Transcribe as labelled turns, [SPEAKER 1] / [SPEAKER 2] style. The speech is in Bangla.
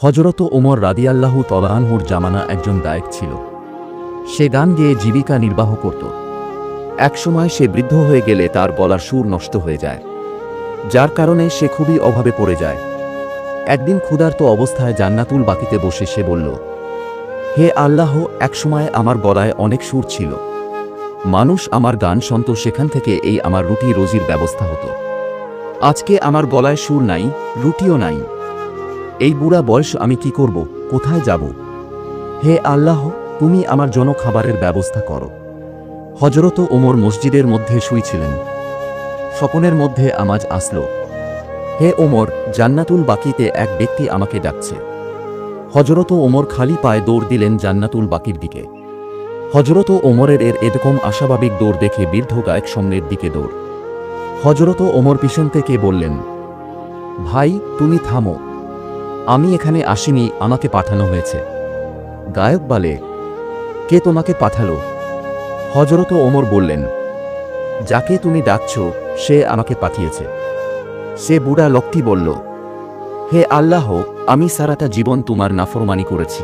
[SPEAKER 1] হযরত ওমর রাদিয়াল্লাহু তাআলা আনহুর জামানা একজন গায়ক ছিল। সে গান গেয়ে জীবিকা নির্বাহ করত। একসময় সে বৃদ্ধ হয়ে গেলে তার গলার সুর নষ্ট হয়ে যায়, যার কারণে সে খুবই অভাবে পড়ে যায়। একদিন ক্ষুধার্ত অবস্থায় জান্নাতুল বাকিতে বসে সে বলল, হে আল্লাহ, একসময় আমার গলায় অনেক সুর ছিল, মানুষ আমার গান শুনত, সেখান থেকে এই আমার রুটি রোজির ব্যবস্থা হতো। আজকে আমার গলায় সুর নাই, রুটিও নাই। এই বুড়া বয়স আমি কি করব, কোথায় যাব? হে আল্লাহ, তুমি আমার জন্য খাবারের ব্যবস্থা করো। হযরত ওমর মসজিদের মধ্যে শুয়েছিলেন। স্বপনের মধ্যে আওয়াজ আসলো, হে ওমর, জান্নাতুল বাকিতে এক ব্যক্তি আমাকে ডাকছে। হযরত ওমর খালি পায়ে দৌড় দিলেন জান্নাতুল বাকির দিকে। হযরত ওমরের এরকম আশাবাবিক দৌড় দেখে বৃদ্ধ গায়ক সামনের দিকে দৌড়। হযরত ওমর পিছন থেকে বললেন, ভাই তুমি থামো, আমি এখানে আসিনি, আমাকে পাঠানো হয়েছে। গায়ক বলে, কে তোমাকে পাঠালো? হযরত ওমর বললেন, যাকে তুমি ডাকছ সে আমাকে পাঠিয়েছে। সে বুড়া লোকটি বলল, হে আল্লাহ, আমি সারাটা জীবন তোমার নাফরমানি করেছি।